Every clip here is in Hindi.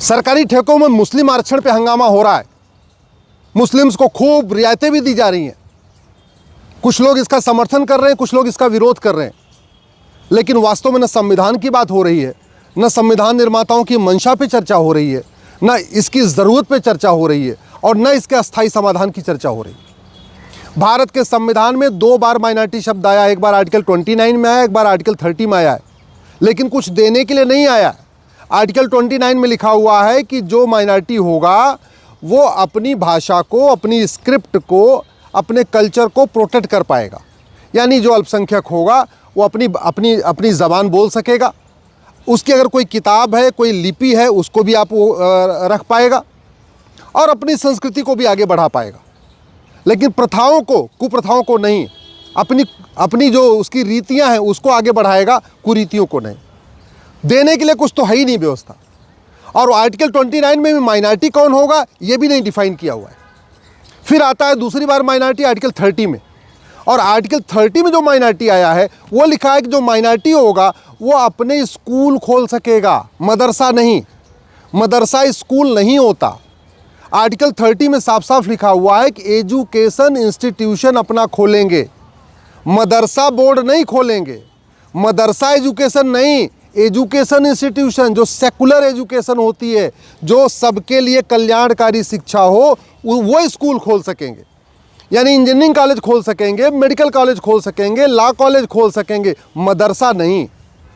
सरकारी ठेकों में मुस्लिम आरक्षण पे हंगामा हो रहा है। मुस्लिम्स को खूब रियायतें भी दी जा रही हैं। कुछ लोग इसका समर्थन कर रहे हैं, कुछ लोग इसका विरोध कर रहे हैं। लेकिन वास्तव में न संविधान की बात हो रही है, न संविधान निर्माताओं की मंशा पे चर्चा हो रही है, न इसकी ज़रूरत पे चर्चा हो रही है, और न इसके अस्थायी समाधान की चर्चा हो रही है। भारत के संविधान में 2 बार माइनॉरिटी शब्द आया, एक बार आर्टिकल 29 में आया, एक बार आर्टिकल 30 में आया है, लेकिन कुछ देने के लिए नहीं आया। आर्टिकल 29 में लिखा हुआ है कि जो माइनॉरिटी होगा वो अपनी भाषा को, अपनी स्क्रिप्ट को, अपने कल्चर को प्रोटेक्ट कर पाएगा। यानी जो अल्पसंख्यक होगा वो अपनी ज़बान बोल सकेगा, उसकी अगर कोई किताब है, कोई लिपि है, उसको भी आप रख पाएगा और अपनी संस्कृति को भी आगे बढ़ा पाएगा। लेकिन प्रथाओं को, कुप्रथाओं को नहीं, अपनी जो उसकी रीतियां हैं उसको आगे बढ़ाएगा, कुरीतियों को नहीं। देने के लिए कुछ तो है ही नहीं व्यवस्था। और आर्टिकल 29 में भी माइनॉरिटी कौन होगा ये भी नहीं डिफाइन किया हुआ है। फिर आता है दूसरी बार माइनॉरिटी आर्टिकल 30 में, और आर्टिकल 30 में जो माइनॉरिटी आया है वो लिखा है कि जो माइनॉरिटी होगा वो अपने स्कूल खोल सकेगा, मदरसा नहीं। मदरसा स्कूल नहीं होता। आर्टिकल 30 में साफ साफ लिखा हुआ है कि एजुकेशन इंस्टीट्यूशन अपना खोलेंगे, मदरसा बोर्ड नहीं खोलेंगे। मदरसा एजुकेशन नहीं, एजुकेशन इंस्टीट्यूशन, जो सेकुलर एजुकेशन होती है, जो सबके लिए कल्याणकारी शिक्षा हो, वो स्कूल खोल सकेंगे। यानी इंजीनियरिंग कॉलेज खोल सकेंगे, मेडिकल कॉलेज खोल सकेंगे, लॉ कॉलेज खोल सकेंगे, मदरसा नहीं।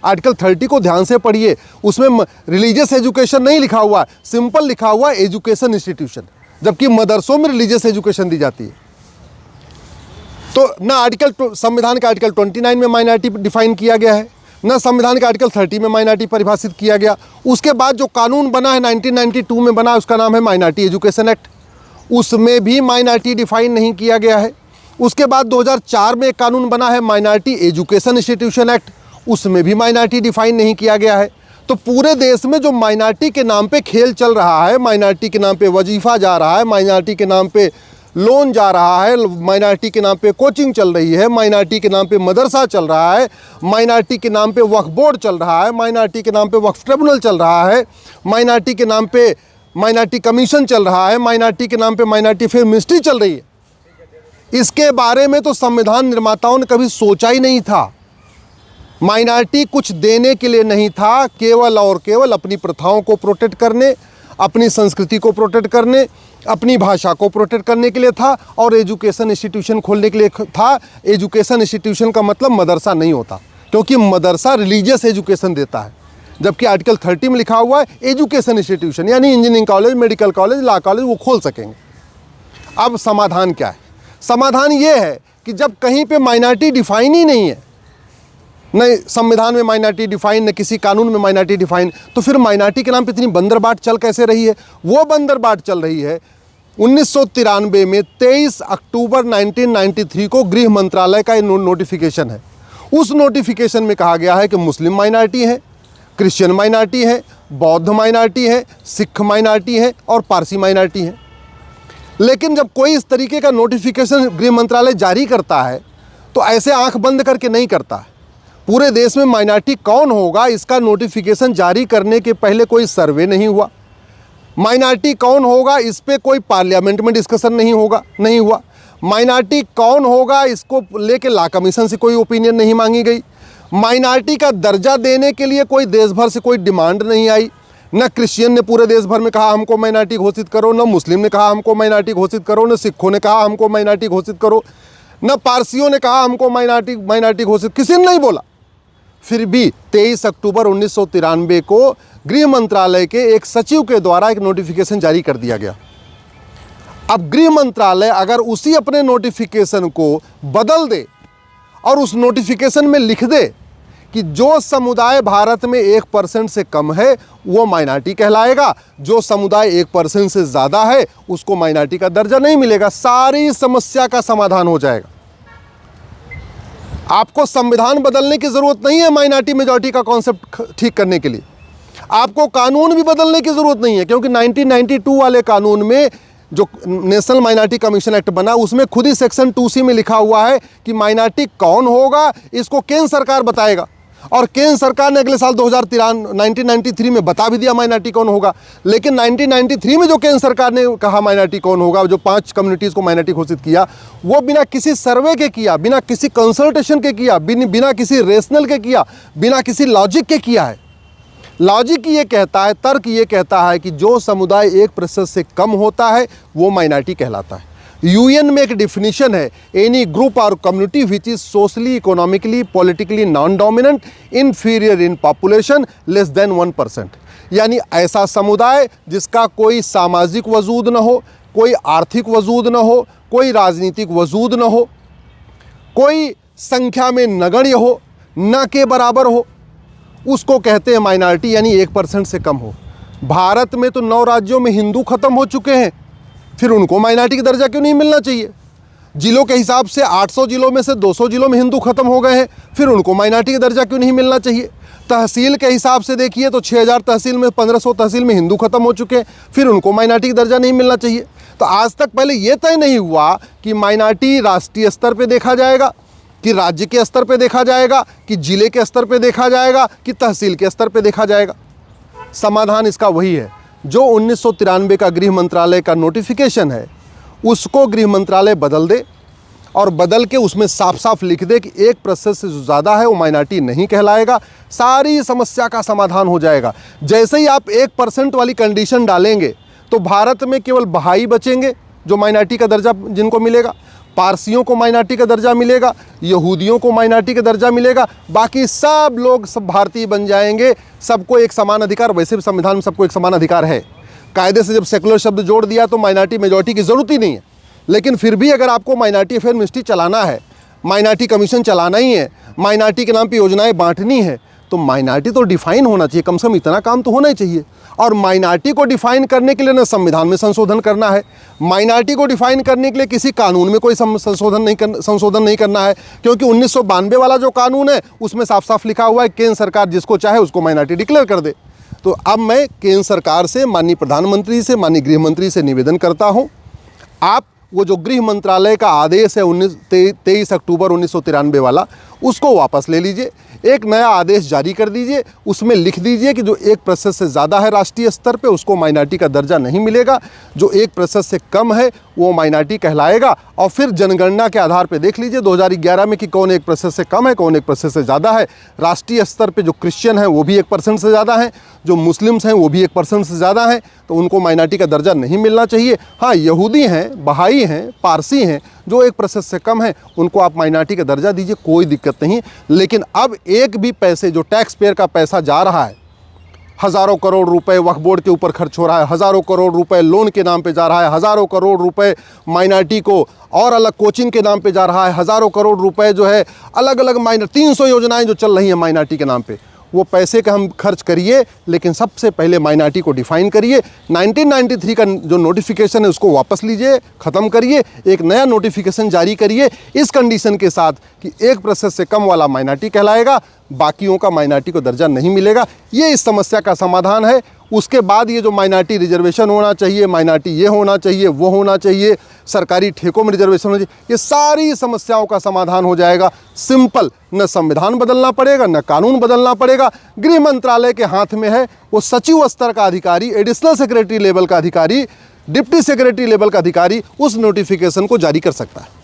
आर्टिकल 30 को ध्यान से पढ़िए, उसमें रिलीजियस एजुकेशन नहीं लिखा हुआ है, सिंपल लिखा हुआ है एजुकेशन इंस्टीट्यूशन, जबकि मदरसों में रिलीजियस एजुकेशन दी जाती है। तो न संविधान के आर्टिकल 29 में माइनॉरिटी डिफाइन किया गया है, न संविधान के आर्टिकल 30 में माइनॉरिटी परिभाषित किया गया। उसके बाद जो कानून बना है 1992 में बना, उसका नाम है माइनॉरिटी एजुकेशन एक्ट, उसमें भी माइनॉरिटी डिफाइन नहीं किया गया है। उसके बाद 2004 में एक कानून बना है माइनॉरिटी एजुकेशन इंस्टीट्यूशन एक्ट, उसमें भी माइनॉरिटी डिफाइन नहीं किया गया है। तो पूरे देश में जो माइनॉरिटी के नाम पे खेल चल रहा है, माइनॉरिटी के नाम पे वजीफ़ा जा रहा है, माइनॉरिटी के नाम पे लोन जा रहा है, माइनॉरिटी के नाम पे कोचिंग चल रही है, माइनॉरिटी के नाम पे मदरसा चल रहा है, माइनॉरिटी के नाम पे वक्फ बोर्ड चल रहा है, माइनॉरिटी के नाम पे वक्फ ट्रिब्यूनल चल रहा है, माइनॉरिटी के नाम पे माइनॉरिटी कमीशन चल रहा है, माइनॉरिटी के नाम पे माइनॉरिटी अफेयर मिनिस्ट्री चल रही है। इसके बारे में तो संविधान निर्माताओं ने कभी सोचा ही नहीं था। माइनॉरिटी कुछ देने के लिए नहीं था, केवल और केवल अपनी प्रथाओं को प्रोटेक्ट करने, अपनी संस्कृति को प्रोटेक्ट करने, अपनी भाषा को प्रोटेक्ट करने के लिए था, और एजुकेशन इंस्टीट्यूशन खोलने के लिए था। एजुकेशन इंस्टीट्यूशन का मतलब मदरसा नहीं होता, क्योंकि मदरसा रिलीजियस एजुकेशन देता है, जबकि आर्टिकल 30 में लिखा हुआ है एजुकेशन इंस्टीट्यूशन, यानी engineering college, medical college, law college वो खोल सकेंगे। अब समाधान क्या है? समाधान ये है कि जब कहीं पे माइनॉरिटी डिफाइन ही नहीं है, न संविधान में माइनॉरिटी डिफाइन, न किसी कानून में माइनॉरिटी डिफाइन, तो फिर माइनॉरिटी के नाम पे इतनी बंदरबाट चल कैसे रही है? वो बंदरबाट चल रही है 1993 में 23 अक्टूबर 1993 को गृह मंत्रालय का नोटिफिकेशन है। उस नोटिफिकेशन में कहा गया है कि मुस्लिम माइनॉरिटी है, क्रिश्चियन माइनॉरिटी है, बौद्ध माइनॉरिटी है, सिख माइनॉरिटी है और पारसी माइनॉरिटी है। लेकिन जब कोई इस तरीके का नोटिफिकेशन गृह मंत्रालय जारी करता है तो ऐसे आंख बंद करके नहीं करता है। पूरे देश में माइनॉरिटी कौन होगा इसका नोटिफिकेशन जारी करने के पहले कोई सर्वे नहीं हुआ। माइनॉरिटी कौन होगा इस पे कोई पार्लियामेंट में डिस्कशन नहीं हुआ। माइनॉरिटी कौन होगा इसको लेके लॉ कमीशन से कोई ओपिनियन नहीं मांगी गई। माइनॉरिटी का दर्जा देने के लिए कोई देश भर से कोई डिमांड नहीं आई। न क्रिश्चियन ने पूरे देश भर में कहा हमको माइनॉरिटी घोषित करो, न मुस्लिम ने कहा हमको माइनॉरिटी घोषित करो, न सिखों ने कहा हमको माइनॉरिटी घोषित करो, न पारसियों ने कहा हमको माइनॉरिटी घोषित, किसी ने नहीं बोला। फिर भी 23 अक्टूबर 1993 को गृह मंत्रालय के एक सचिव के द्वारा एक नोटिफिकेशन जारी कर दिया गया। अब गृह मंत्रालय अगर उसी अपने नोटिफिकेशन को बदल दे और उस नोटिफिकेशन में लिख दे कि जो समुदाय भारत में 1% से कम है वो माइनॉरिटी कहलाएगा, जो समुदाय 1% से ज़्यादा है उसको माइनॉरिटी का दर्जा नहीं मिलेगा, सारी समस्या का समाधान हो जाएगा। आपको संविधान बदलने की ज़रूरत नहीं है माइनॉरिटी मेजॉरिटी का कॉन्सेप्ट ठीक करने के लिए। आपको कानून भी बदलने की ज़रूरत नहीं है, क्योंकि 1992 वाले कानून में जो नेशनल माइनॉरिटी कमीशन एक्ट बना उसमें खुद ही सेक्शन 2C में लिखा हुआ है कि माइनॉरिटी कौन होगा इसको केंद्र सरकार बताएगा। और केंद्र सरकार ने अगले साल 1993 में बता भी दिया माइनॉरिटी कौन होगा। लेकिन 1993 में जो केंद्र सरकार ने कहा माइनॉरिटी कौन होगा, जो 5 कम्युनिटीज़ को माइनॉरिटी घोषित किया, वो बिना किसी सर्वे के किया, बिना किसी कंसल्टेशन के किया, बिना किसी रेशनल के किया, बिना किसी लॉजिक के किया है। लॉजिक ये कहता है, तर्क ये कहता है कि जो समुदाय 1% से कम होता है वो माइनॉरिटी कहलाता है। यूएन में एक डिफिनीशन है, एनी ग्रुप और community which is socially, economically, politically non dominant, inferior in population, less than 1%। यानी ऐसा समुदाय जिसका कोई सामाजिक वजूद न हो, कोई आर्थिक वजूद न हो, कोई राजनीतिक वजूद न हो, कोई संख्या में नगण्य हो, न के बराबर हो, उसको कहते हैं माइनॉरिटी, यानी 1% से कम हो। भारत में तो 9 राज्यों में हिंदू खत्म हो चुके हैं, फिर उनको माइनॉरिटी का दर्जा क्यों नहीं मिलना चाहिए? जिलों के हिसाब से 800 जिलों में से 200 जिलों में हिंदू खत्म हो गए हैं, फिर उनको माइनॉरिटी का दर्जा क्यों नहीं मिलना चाहिए? तहसील के हिसाब से देखिए तो 6000 तहसील में 1500 तहसील में हिंदू खत्म हो चुके हैं, फिर उनको माइनॉरिटी का दर्जा नहीं मिलना चाहिए। तो आज तक पहले ये तय नहीं हुआ कि माइनॉरिटी राष्ट्रीय स्तर पर देखा जाएगा, कि राज्य के स्तर पे देखा जाएगा, कि जिले के स्तर पे देखा जाएगा, कि तहसील के स्तर पे देखा जाएगा। समाधान इसका वही है जो 1993 का गृह मंत्रालय का नोटिफिकेशन है, उसको गृह मंत्रालय बदल दे और बदल के उसमें साफ साफ लिख दे कि 1% से जो ज़्यादा है वो माइनॉरिटी नहीं कहलाएगा। सारी समस्या का समाधान हो जाएगा। जैसे ही आप 1% वाली कंडीशन डालेंगे तो भारत में केवल बहाई बचेंगे जो माइनॉरिटी का दर्जा जिनको मिलेगा, पारसियों को माइनॉरिटी का दर्जा मिलेगा, यहूदियों को माइनॉरिटी का दर्जा मिलेगा, बाकी सब लोग सब भारतीय बन जाएंगे, सबको एक समान अधिकार। वैसे भी संविधान में सबको एक समान अधिकार है। कायदे से जब सेकुलर शब्द जोड़ दिया तो माइनॉरिटी मेजॉरिटी की ज़रूरत ही नहीं है। लेकिन फिर भी अगर आपको माइनॉरिटी अफेयर मिनिस्ट्री चलाना है, माइनॉरिटी कमीशन चलाना ही है, माइनॉरिटी के नाम पर योजनाएँ बाँटनी है, तो माइनॉरिटी तो डिफाइन होना चाहिए, कम से कम इतना काम तो होना ही चाहिए। और माइनॉरिटी को डिफाइन करने के लिए ना संविधान में संशोधन करना है, माइनॉरिटी को डिफाइन करने के लिए किसी कानून में कोई संशोधन नहीं करना है, क्योंकि 1992 वाला जो कानून है उसमें साफ साफ लिखा हुआ है केंद्र सरकार जिसको चाहे उसको माइनॉरिटी डिक्लेयर कर दे। तो अब मैं केंद्र सरकार से, माननीय प्रधानमंत्री से, माननीय गृह मंत्री से निवेदन करता हूँ, आप वो जो गृह मंत्रालय का आदेश है 23 अक्टूबर 1993 वाला, उसको वापस ले लीजिए, एक नया आदेश जारी कर दीजिए, उसमें लिख दीजिए कि जो 1% से ज़्यादा है राष्ट्रीय स्तर पे उसको माइनॉरिटी का दर्जा नहीं मिलेगा, जो 1% से कम है वो माइनॉरिटी कहलाएगा। और फिर जनगणना के आधार पे देख लीजिए 2011 में कि कौन 1% से कम है, कौन 1% से ज़्यादा है। राष्ट्रीय स्तर पे जो क्रिश्चियन हैं वो भी 1% से ज़्यादा हैं, जो मुस्लिम्स हैं वो भी 1% से ज़्यादा हैं, तो उनको माइनॉरिटी का दर्जा नहीं मिलना चाहिए। हाँ, यहूदी हैं, बहाई हैं, पारसी हैं, जो 1% से कम है उनको आप माइनॉरिटी का दर्जा दीजिए, कोई दिक्कत नहीं। लेकिन अब एक भी पैसे जो टैक्स पेयर का पैसा जा रहा है, हज़ारों करोड़ रुपए वक्फ बोर्ड के ऊपर खर्च हो रहा है, हज़ारों करोड़ रुपए लोन के नाम पे जा रहा है, हज़ारों करोड़ रुपए माइनॉरिटी को और अलग कोचिंग के नाम पे जा रहा है, हज़ारों करोड़ रुपए जो है अलग अलग 300 योजनाएं जो चल रही हैं माइनॉरिटी के नाम पे, वो पैसे का हम खर्च करिए, लेकिन सबसे पहले माइनॉरिटी को डिफाइन करिए। 1993 का जो नोटिफिकेशन है उसको वापस लीजिए, ख़त्म करिए, एक नया नोटिफिकेशन जारी करिए इस कंडीशन के साथ कि 1% से कम वाला माइनॉरिटी कहलाएगा, बाकियों का माइनॉरिटी को दर्जा नहीं मिलेगा। ये इस समस्या का समाधान है। उसके बाद ये जो माइनॉरिटी रिजर्वेशन होना चाहिए, माइनॉरिटी ये होना चाहिए, वो होना चाहिए, सरकारी ठेकों में रिजर्वेशन होना चाहिए, ये सारी समस्याओं का समाधान हो जाएगा। सिंपल, न संविधान बदलना पड़ेगा, न कानून बदलना पड़ेगा। गृह मंत्रालय के हाथ में है, वो सचिव स्तर का अधिकारी, एडिशनल सेक्रेटरी लेवल का अधिकारी, डिप्टी सेक्रेटरी लेवल का अधिकारी उस नोटिफिकेशन को जारी कर सकता है।